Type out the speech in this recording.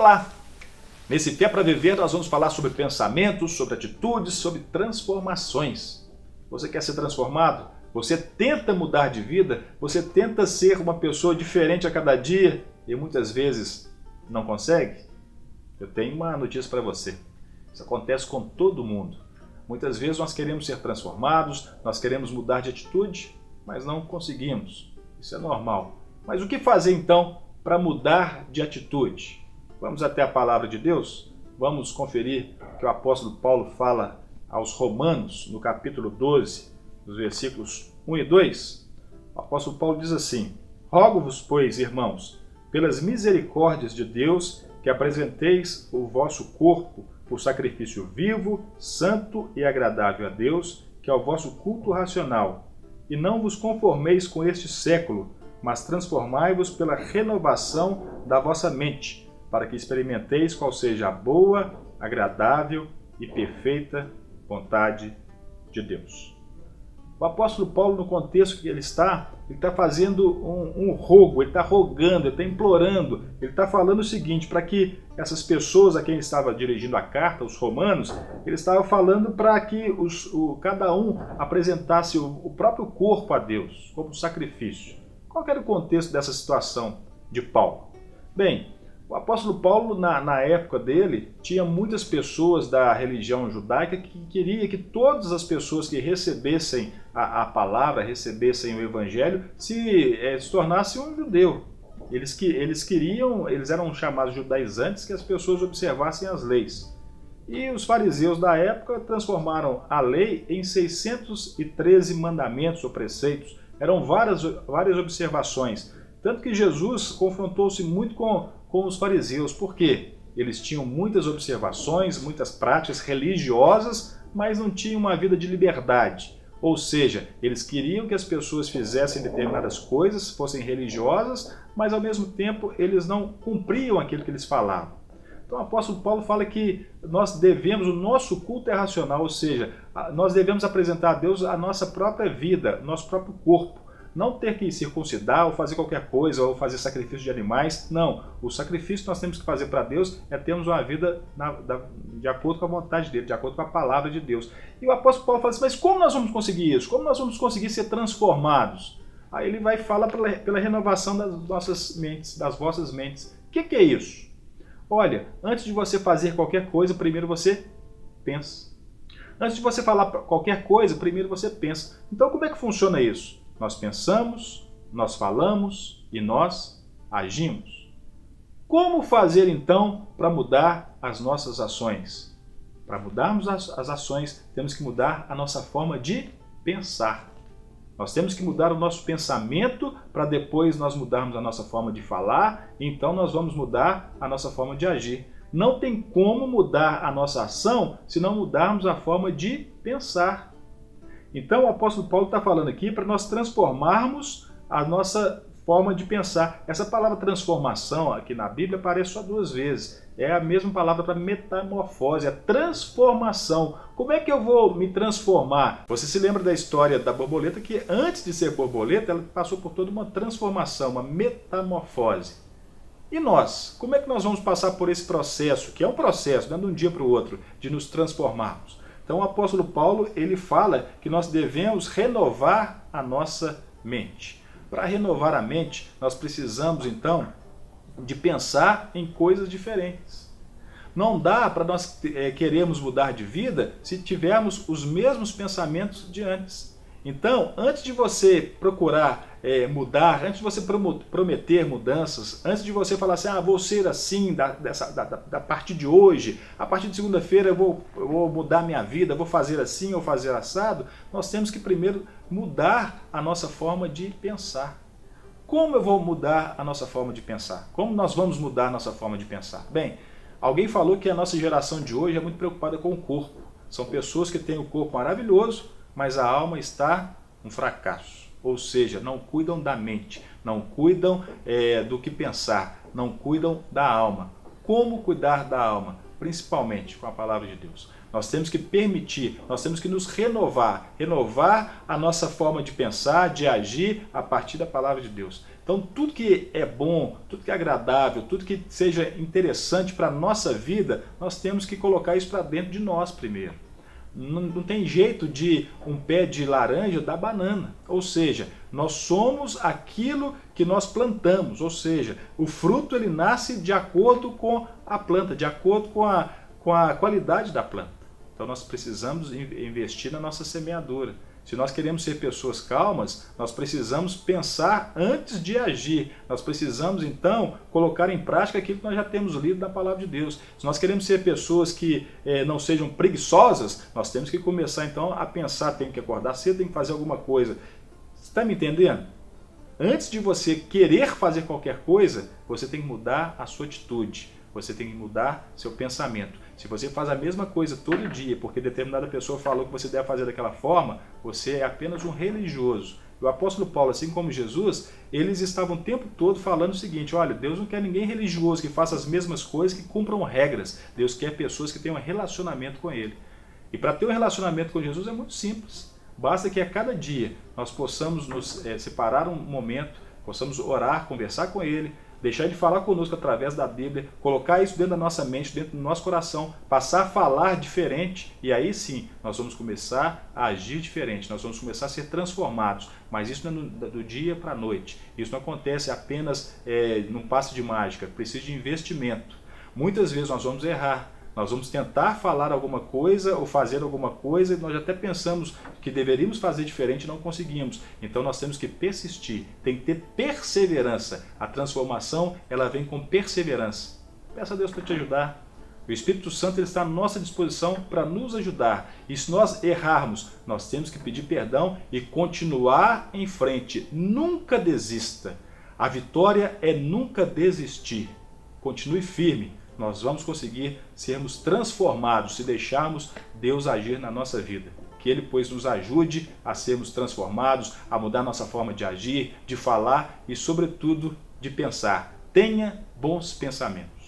Olá! Nesse Fé para Viver nós vamos falar sobre pensamentos, sobre atitudes, sobre transformações. Você quer ser transformado? Você tenta mudar de vida? Você tenta ser uma pessoa diferente a cada dia e muitas vezes não consegue? Eu tenho uma notícia para você. Isso acontece com todo mundo. Muitas vezes nós queremos ser transformados, nós queremos mudar de atitude, mas não conseguimos. Isso é normal. Mas o que fazer então para mudar de atitude? Vamos até a palavra de Deus? Vamos conferir o que o apóstolo Paulo fala aos Romanos, no capítulo 12, nos versículos 1 e 2. O apóstolo Paulo diz assim: Rogo-vos, pois, irmãos, pelas misericórdias de Deus, que apresenteis o vosso corpo por sacrifício vivo, santo e agradável a Deus, que é o vosso culto racional. E não vos conformeis com este século, mas transformai-vos pela renovação da vossa mente, para que experimenteis qual seja a boa, agradável e perfeita vontade de Deus. O apóstolo Paulo, no contexto que ele está fazendo um rogo, ele está rogando, ele está implorando, ele está falando o seguinte, para que essas pessoas a quem ele estava dirigindo a carta, os romanos, ele estava falando para que cada um apresentasse o próprio corpo a Deus, como sacrifício. Qual era o contexto dessa situação de Paulo? Bem, o apóstolo Paulo, na época dele, tinha muitas pessoas da religião judaica que queria que todas as pessoas que recebessem a palavra, recebessem o evangelho, se tornassem um judeu. Eles eram chamados judaizantes, que as pessoas observassem as leis. E os fariseus da época transformaram a lei em 613 mandamentos ou preceitos. Eram várias observações. Tanto que Jesus confrontou-se muito com os fariseus. Por quê? Eles tinham muitas observações, muitas práticas religiosas, mas não tinham uma vida de liberdade. Ou seja, eles queriam que as pessoas fizessem determinadas coisas, fossem religiosas, mas ao mesmo tempo eles não cumpriam aquilo que eles falavam. Então o apóstolo Paulo fala que nós devemos, o nosso culto é racional, ou seja, nós devemos apresentar a Deus a nossa própria vida, nosso próprio corpo. Não ter que circuncidar ou fazer qualquer coisa, ou fazer sacrifício de animais. Não, o sacrifício que nós temos que fazer para Deus é termos uma vida de acordo com a vontade dele, de acordo com a palavra de Deus. E o apóstolo Paulo fala assim, mas como nós vamos conseguir isso? Como nós vamos conseguir ser transformados? Aí ele vai falar pela renovação das nossas mentes, das vossas mentes. O que é isso? Olha, antes de você fazer qualquer coisa, primeiro você pensa. Antes de você falar qualquer coisa, primeiro você pensa. Então como é que funciona isso? Nós pensamos, nós falamos e nós agimos. Como fazer então para mudar as nossas ações? Para mudarmos as ações, temos que mudar a nossa forma de pensar. Nós temos que mudar o nosso pensamento para depois nós mudarmos a nossa forma de falar, e então nós vamos mudar a nossa forma de agir. Não tem como mudar a nossa ação se não mudarmos a forma de pensar. Então o apóstolo Paulo está falando aqui para nós transformarmos a nossa forma de pensar. Essa palavra transformação aqui na Bíblia aparece só 2 vezes. É a mesma palavra para metamorfose, é transformação. Como é que eu vou me transformar? Você se lembra da história da borboleta que antes de ser borboleta, ela passou por toda uma transformação, uma metamorfose. E nós? Como é que nós vamos passar por esse processo, que é um processo, não é de um dia para o outro, de nos transformarmos? Então o apóstolo Paulo, ele fala que nós devemos renovar a nossa mente. Para renovar a mente, nós precisamos então de pensar em coisas diferentes. Não dá para nós queremos mudar de vida se tivermos os mesmos pensamentos de antes. Então, antes de você procurar mudar, antes de você prometer mudanças, antes de você falar assim, vou ser assim da partir de hoje, a partir de segunda-feira eu vou mudar minha vida, vou fazer assim ou fazer assado, nós temos que primeiro mudar a nossa forma de pensar. Como eu vou mudar a nossa forma de pensar? Como nós vamos mudar a nossa forma de pensar? Bem, alguém falou que a nossa geração de hoje é muito preocupada com o corpo. São pessoas que têm o corpo maravilhoso, mas a alma está um fracasso. Ou seja, não cuidam da mente, não cuidam do que pensar, não cuidam da alma. Como cuidar da alma? Principalmente com a palavra de Deus. nós temos que permitir, nós temos que nos renovar a nossa forma de pensar, de agir a partir da palavra de Deus. Então tudo que é bom, tudo que é agradável, tudo que seja interessante para a nossa vida, nós temos que colocar isso para dentro de nós primeiro. Não tem jeito de um pé de laranja dar banana, ou seja, nós somos aquilo que nós plantamos, ou seja, o fruto ele nasce de acordo com a planta, de acordo com a qualidade da planta. Então nós precisamos investir na nossa semeadura. Se nós queremos ser pessoas calmas, nós precisamos pensar antes de agir. Nós precisamos, então, colocar em prática aquilo que nós já temos lido na Palavra de Deus. Se nós queremos ser pessoas que não sejam preguiçosas, nós temos que começar, então, a pensar, tem que acordar cedo, tem que fazer alguma coisa. Você está me entendendo? Antes de você querer fazer qualquer coisa, você tem que mudar a sua atitude. Você tem que mudar seu pensamento. Se você faz a mesma coisa todo dia, porque determinada pessoa falou que você deve fazer daquela forma, você é apenas um religioso. O apóstolo Paulo, assim como Jesus, eles estavam o tempo todo falando o seguinte: olha, Deus não quer ninguém religioso que faça as mesmas coisas, que cumpram regras. Deus quer pessoas que tenham um relacionamento com Ele. E para ter um relacionamento com Jesus é muito simples. Basta que a cada dia nós possamos nos separar um momento, possamos orar, conversar com Ele, deixar de falar conosco através da Bíblia, colocar isso dentro da nossa mente, dentro do nosso coração, passar a falar diferente, e aí sim nós vamos começar a agir diferente, nós vamos começar a ser transformados. Mas isso não é do dia para a noite, isso não acontece apenas num passe de mágica, precisa de investimento. Muitas vezes nós vamos errar, nós vamos tentar falar alguma coisa ou fazer alguma coisa e nós até pensamos que deveríamos fazer diferente e não conseguimos. Então nós temos que persistir, tem que ter perseverança. A transformação ela vem com perseverança. Peça a Deus para te ajudar. O Espírito Santo ele está à nossa disposição para nos ajudar. E se nós errarmos, nós temos que pedir perdão e continuar em frente. Nunca desista. A vitória é nunca desistir. Continue firme. Nós vamos conseguir sermos transformados se deixarmos Deus agir na nossa vida. Que Ele, pois, nos ajude a sermos transformados, a mudar nossa forma de agir, de falar e, sobretudo, de pensar. Tenha bons pensamentos.